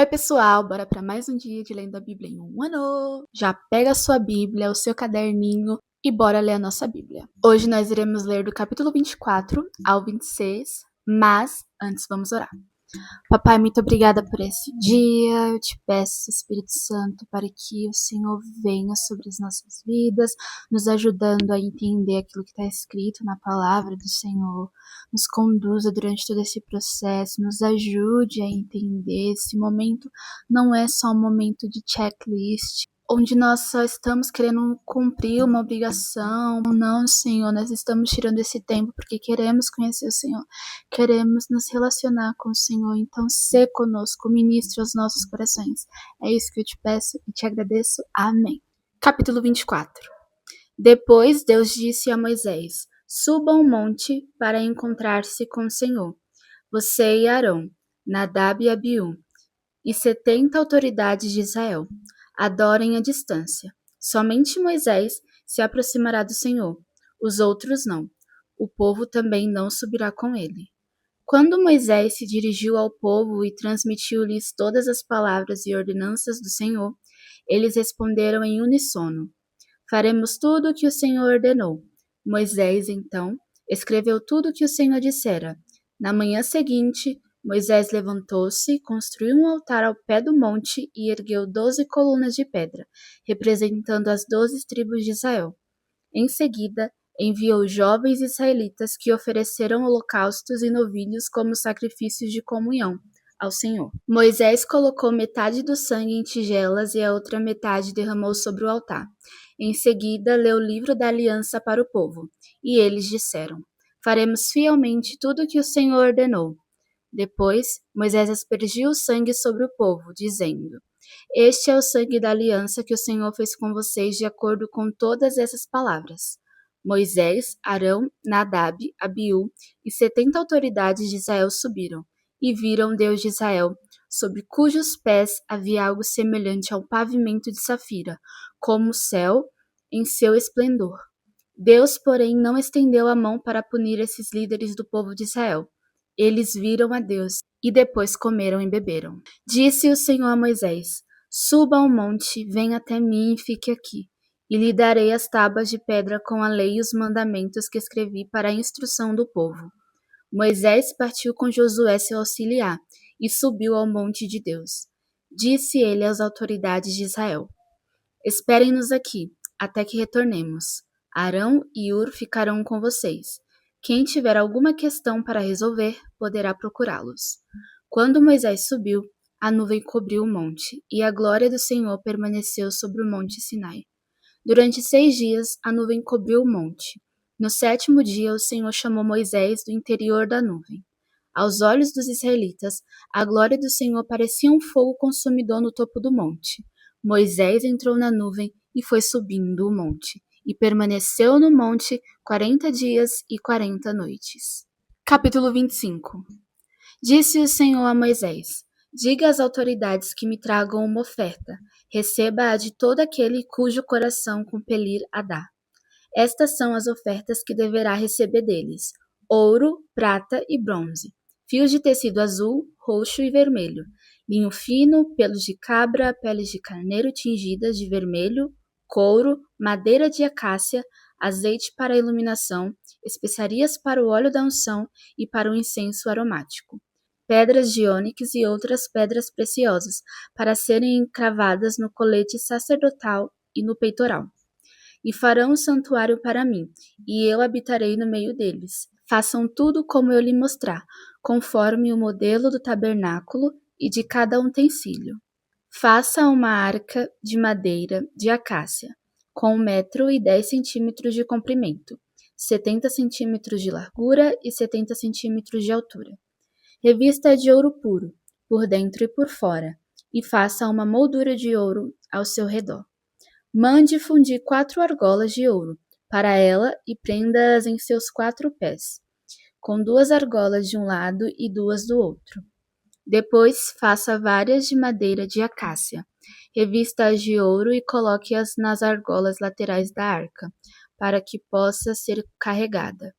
Oi, pessoal, bora para mais um dia de Lendo a Bíblia em um ano. Já pega a sua Bíblia, o seu caderninho e bora ler a nossa Bíblia. Hoje nós iremos ler do capítulo 24 ao 26, mas antes vamos orar. Papai, muito obrigada por esse dia. Eu te peço, Espírito Santo, para que o Senhor venha sobre as nossas vidas, nos ajudando a entender aquilo que está escrito na palavra do Senhor. Nos conduza durante todo esse processo, nos ajude a entender. Esse momento não é só um momento de checklist, onde nós só estamos querendo cumprir uma obrigação. Não, Senhor, nós estamos tirando esse tempo porque queremos conhecer o Senhor, queremos nos relacionar com o Senhor. Então, sê conosco, ministre aos nossos corações. É isso que eu te peço e te agradeço. Amém. Capítulo 24. Depois Deus disse a Moisés: suba ao monte para encontrar-se com o Senhor, você e Arão, Nadab e Abiú, e 70 autoridades de Israel. Adorem à distância. Somente Moisés se aproximará do Senhor, os outros não. O povo também não subirá com ele. Quando Moisés se dirigiu ao povo e transmitiu-lhes todas as palavras e ordenanças do Senhor, eles responderam em uníssono: faremos tudo o que o Senhor ordenou. Moisés, então, escreveu tudo o que o Senhor dissera. Na manhã seguinte, Moisés levantou-se, construiu um altar ao pé do monte e ergueu 12 colunas de pedra, representando as 12 tribos de Israel. Em seguida, enviou jovens israelitas que ofereceram holocaustos e novilhos como sacrifícios de comunhão ao Senhor. Moisés colocou metade do sangue em tigelas e a outra metade derramou sobre o altar. Em seguida, leu o livro da aliança para o povo, e eles disseram: faremos fielmente tudo o que o Senhor ordenou. Depois, Moisés aspergiu o sangue sobre o povo, dizendo: este é o sangue da aliança que o Senhor fez com vocês de acordo com todas essas palavras. Moisés, Arão, Nadab, Abiú e 70 autoridades de Israel subiram e viram Deus de Israel, sobre cujos pés havia algo semelhante a um pavimento de safira, como o céu em seu esplendor. Deus, porém, não estendeu a mão para punir esses líderes do povo de Israel. Eles viram a Deus e depois comeram e beberam. Disse o Senhor a Moisés: suba ao monte, venha até mim e fique aqui, e lhe darei as tábuas de pedra com a lei e os mandamentos que escrevi para a instrução do povo. Moisés partiu com Josué seu auxiliar e subiu ao monte de Deus. Disse ele às autoridades de Israel: esperem-nos aqui, até que retornemos. Arão e Hur ficarão com vocês. Quem tiver alguma questão para resolver, poderá procurá-los. Quando Moisés subiu, a nuvem cobriu o monte, e a glória do Senhor permaneceu sobre o monte Sinai. Durante 6 dias, a nuvem cobriu o monte. No 7º dia, o Senhor chamou Moisés do interior da nuvem. Aos olhos dos israelitas, a glória do Senhor parecia um fogo consumidor no topo do monte. Moisés entrou na nuvem e foi subindo o monte, e permaneceu no monte 40 dias e 40 noites. Capítulo 25. Disse o Senhor a Moisés: diga às autoridades que me tragam uma oferta, receba-a de todo aquele cujo coração compelir a dar. Estas são as ofertas que deverá receber deles: ouro, prata e bronze, fios de tecido azul, roxo e vermelho, linho fino, pelos de cabra, peles de carneiro tingidas de vermelho, couro, madeira de acácia, azeite para a iluminação, especiarias para o óleo da unção e para o incenso aromático, pedras de ônix e outras pedras preciosas, para serem encravadas no colete sacerdotal e no peitoral. E farão um santuário para mim, e eu habitarei no meio deles. Façam tudo como eu lhe mostrar, conforme o modelo do tabernáculo e de cada utensílio. Faça uma arca de madeira de acácia, com 1,10 m de comprimento, 70 centímetros de largura e 70 centímetros de altura. Revista de ouro puro, por dentro e por fora, e faça uma moldura de ouro ao seu redor. Mande fundir 4 argolas de ouro para ela e prenda-as em seus 4 pés, com 2 argolas de um lado e 2 do outro. Depois faça varas de madeira de acácia, revista-as de ouro e coloque-as nas argolas laterais da arca, para que possa ser carregada.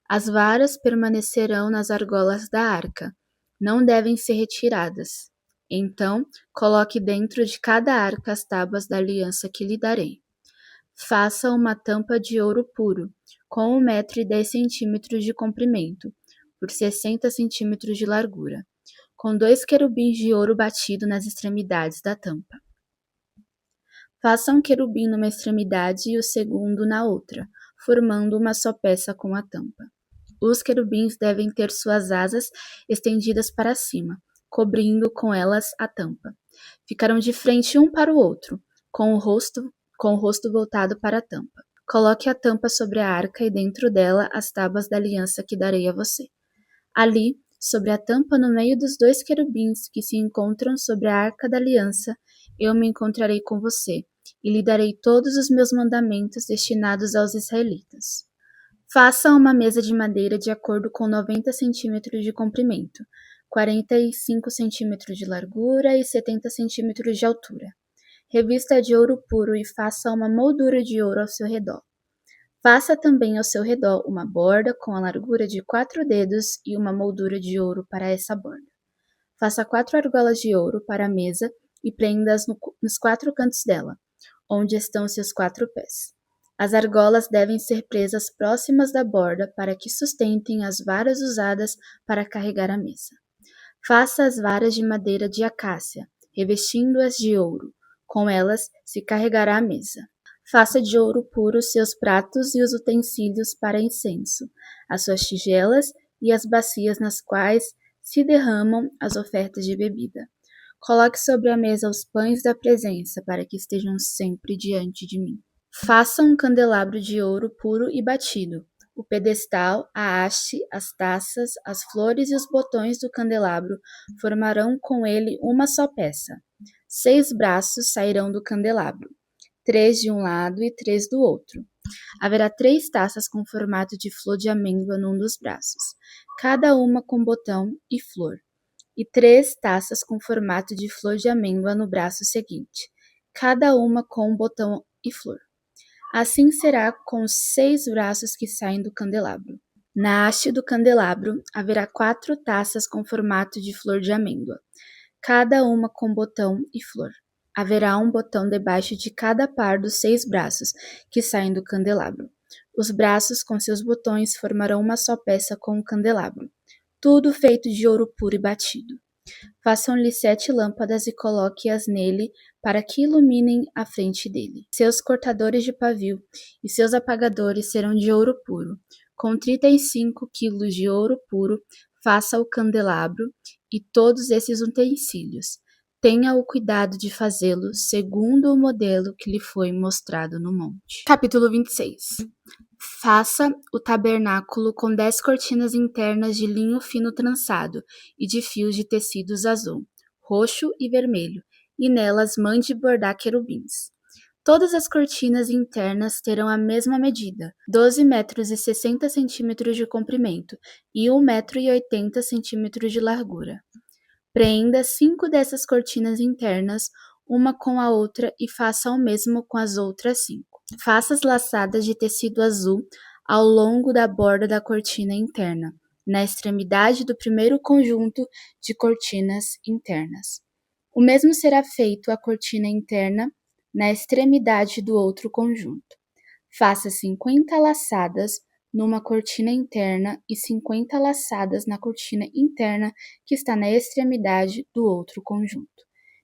As varas permanecerão nas argolas da arca, não devem ser retiradas. Então, coloque dentro de cada arca as tábuas da aliança que lhe darei. Faça uma tampa de ouro puro, com 1,10 m de comprimento, por 60 centímetros de largura, com 2 querubins de ouro batido nas extremidades da tampa. Faça um querubim numa extremidade e o segundo na outra, formando uma só peça com a tampa. Os querubins devem ter suas asas estendidas para cima, cobrindo com elas a tampa. Ficarão de frente um para o outro, com o rosto voltado para a tampa. Coloque a tampa sobre a arca e dentro dela as tábuas da aliança que darei a você. Ali, sobre a tampa no meio dos 2 querubins que se encontram sobre a arca da aliança, eu me encontrarei com você e lhe darei todos os meus mandamentos destinados aos israelitas. Faça uma mesa de madeira de acordo com 90 centímetros de comprimento, 45 centímetros de largura e 70 centímetros de altura. Revista de ouro puro e faça uma moldura de ouro ao seu redor. Faça também ao seu redor uma borda com a largura de 4 dedos e uma moldura de ouro para essa borda. Faça 4 argolas de ouro para a mesa e prenda-as nos 4 cantos dela, onde estão seus 4 pés. As argolas devem ser presas próximas da borda para que sustentem as varas usadas para carregar a mesa. Faça as varas de madeira de acácia, revestindo-as de ouro. Com elas se carregará a mesa. Faça de ouro puro seus pratos e os utensílios para incenso, as suas tigelas e as bacias nas quais se derramam as ofertas de bebida. Coloque sobre a mesa os pães da presença, para que estejam sempre diante de mim. Faça um candelabro de ouro puro e batido. O pedestal, a haste, as taças, as flores e os botões do candelabro formarão com ele uma só peça. 6 braços sairão do candelabro, 3 de um lado e 3 do outro. Haverá 3 taças com formato de flor de amêndoa num dos braços, cada uma com botão e flor, e 3 taças com formato de flor de amêndoa no braço seguinte, cada uma com um botão e flor. Assim será com os 6 braços que saem do candelabro. Na haste do candelabro haverá 4 taças com formato de flor de amêndoa, cada uma com botão e flor. Haverá um botão debaixo de cada par dos 6 braços que saem do candelabro. Os braços com seus botões formarão uma só peça com o candelabro, tudo feito de ouro puro e batido. Façam-lhe 7 lâmpadas e coloque-as nele para que iluminem a frente dele. Seus cortadores de pavio e seus apagadores serão de ouro puro. Com 35 quilos de ouro puro, faça o candelabro e todos esses utensílios. Tenha o cuidado de fazê-lo segundo o modelo que lhe foi mostrado no monte. Capítulo 26. Faça o tabernáculo com 10 cortinas internas de linho fino trançado e de fios de tecidos azul, roxo e vermelho, e nelas mande bordar querubins. Todas as cortinas internas terão a mesma medida, 12,60 m de comprimento e 1,80 m de largura. Prenda 5 dessas cortinas internas, uma com a outra, e faça o mesmo com as outras 5. Faça as laçadas de tecido azul ao longo da borda da cortina interna, na extremidade do primeiro conjunto de cortinas internas. O mesmo será feito à cortina interna na extremidade do outro conjunto. Faça 50 laçadas numa cortina interna e 50 laçadas na cortina interna que está na extremidade do outro conjunto,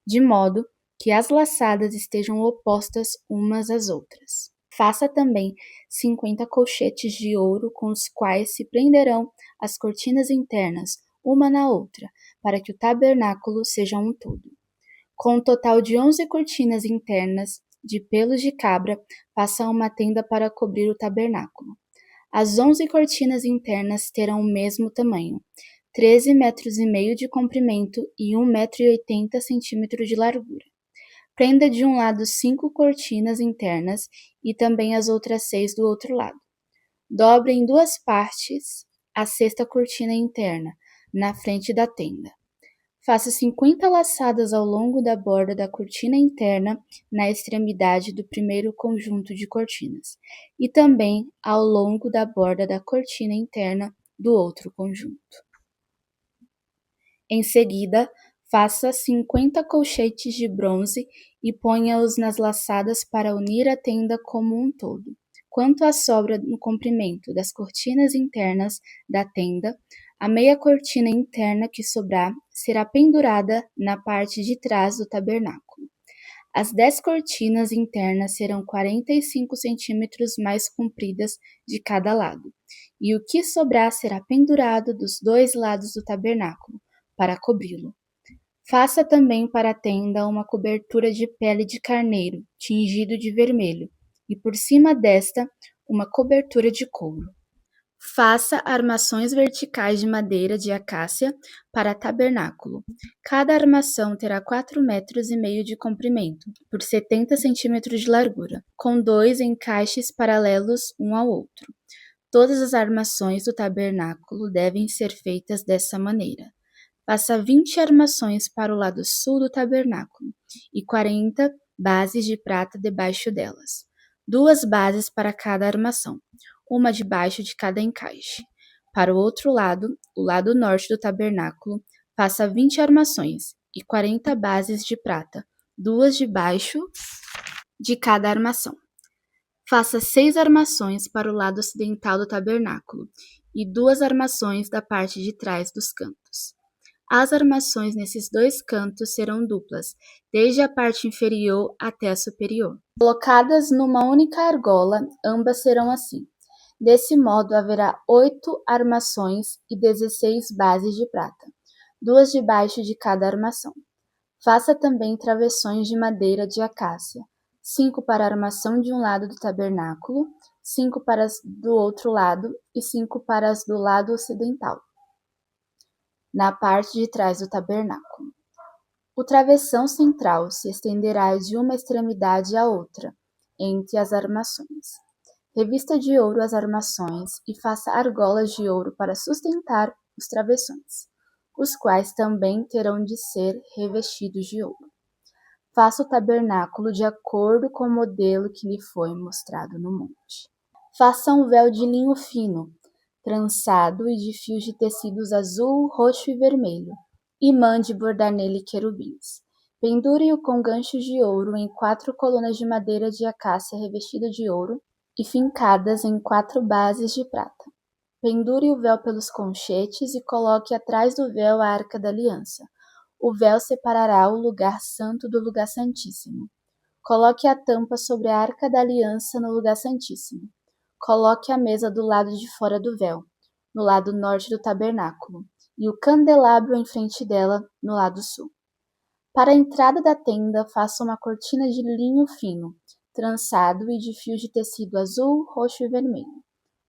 de modo que as laçadas estejam opostas umas às outras. Faça também 50 colchetes de ouro com os quais se prenderão as cortinas internas, uma na outra, para que o tabernáculo seja um todo. Com um total de 11 cortinas internas de pelos de cabra, faça uma tenda para cobrir o tabernáculo. As 11 cortinas internas terão o mesmo tamanho, 13,5 metros de comprimento e 1,80 m de largura. Prenda de um lado 5 cortinas internas e também as outras 6 do outro lado. Dobre em 2 partes a 6ª cortina interna, na frente da tenda. Faça 50 laçadas ao longo da borda da cortina interna na extremidade do primeiro conjunto de cortinas, e também ao longo da borda da cortina interna do outro conjunto. Em seguida, Faça 50 colchetes de bronze e ponha-os nas laçadas para unir a tenda como um todo. Quanto à sobra no comprimento das cortinas internas da tenda, a meia cortina interna que sobrar será pendurada na parte de trás do tabernáculo. As 10 cortinas internas serão 45 centímetros mais compridas de cada lado, e o que sobrar será pendurado dos 2 lados do tabernáculo, para cobri-lo. Faça também para a tenda uma cobertura de pele de carneiro, tingido de vermelho, e por cima desta, uma cobertura de couro. Faça armações verticais de madeira de acácia para tabernáculo. Cada armação terá 4,5 metros de comprimento, por 70 centímetros de largura, com 2 encaixes paralelos um ao outro. Todas as armações do tabernáculo devem ser feitas dessa maneira. Faça 20 armações para o lado sul do tabernáculo e 40 bases de prata debaixo delas. 2 bases para cada armação, uma debaixo de cada encaixe. Para o outro lado, o lado norte do tabernáculo, faça 20 armações e 40 bases de prata, 2 debaixo de cada armação. Faça 6 armações para o lado ocidental do tabernáculo e 2 armações da parte de trás dos cantos. As armações nesses 2 cantos serão duplas, desde a parte inferior até a superior. Colocadas numa única argola, ambas serão assim. Desse modo, haverá 8 armações e 16 bases de prata, 2 debaixo de cada armação. Faça também travessões de madeira de acácia, 5 para a armação de um lado do tabernáculo, 5 para as do outro lado e 5 para as do lado ocidental, na parte de trás do tabernáculo. O travessão central se estenderá de uma extremidade à outra, entre as armações. Revista de ouro as armações e faça argolas de ouro para sustentar os travessões, os quais também terão de ser revestidos de ouro. Faça o tabernáculo de acordo com o modelo que lhe foi mostrado no monte. Faça um véu de linho fino, trançado e de fios de tecidos azul, roxo e vermelho, e mande bordar nele querubins. Pendure-o com ganchos de ouro em 4 colunas de madeira de acácia revestida de ouro e fincadas em 4 bases de prata. Pendure o véu pelos conchetes e coloque atrás do véu a arca da aliança. O véu separará o lugar santo do lugar santíssimo. Coloque a tampa sobre a arca da aliança no lugar santíssimo. Coloque a mesa do lado de fora do véu, no lado norte do tabernáculo, e o candelabro em frente dela, no lado sul. Para a entrada da tenda, faça uma cortina de linho fino, trançado e de fios de tecido azul, roxo e vermelho,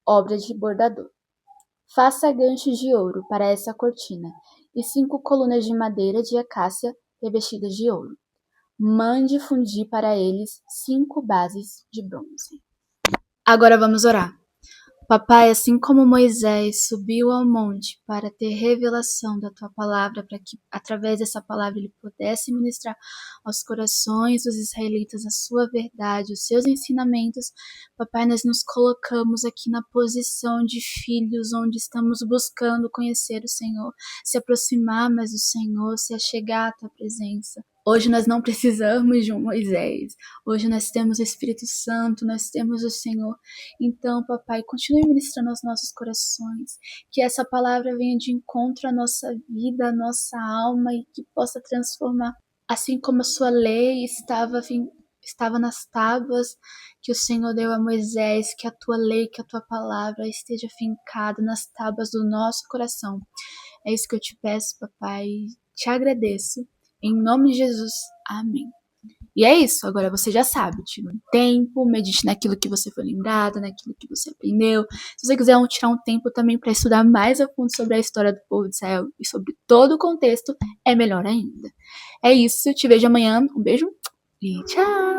obra de bordador. Faça ganchos de ouro para essa cortina e 5 colunas de madeira de acácia revestidas de ouro. Mande fundir para eles 5 bases de bronze. Agora vamos orar. Papai, assim como Moisés subiu ao monte para ter revelação da tua palavra, para que através dessa palavra ele pudesse ministrar aos corações dos israelitas a sua verdade, os seus ensinamentos, papai, nós nos colocamos aqui na posição de filhos, onde estamos buscando conhecer o Senhor, se aproximar mais do Senhor, se achegar à tua presença. Hoje nós não precisamos de um Moisés, hoje nós temos o Espírito Santo, nós temos o Senhor. Então, papai, continue ministrando aos nossos corações, que essa palavra venha de encontro à nossa vida, à nossa alma e que possa transformar, assim como a sua lei estava nas tábuas que o Senhor deu a Moisés, que a tua lei, que a tua palavra esteja fincada nas tábuas do nosso coração. É isso que eu te peço, papai, te agradeço. Em nome de Jesus, amém. E é isso, agora você já sabe, tira um tempo, medite naquilo que você foi lembrado, naquilo que você aprendeu. Se você quiser tirar um tempo também para estudar mais a fundo sobre a história do povo de Israel e sobre todo o contexto, é melhor ainda. É isso, te vejo amanhã, um beijo e tchau!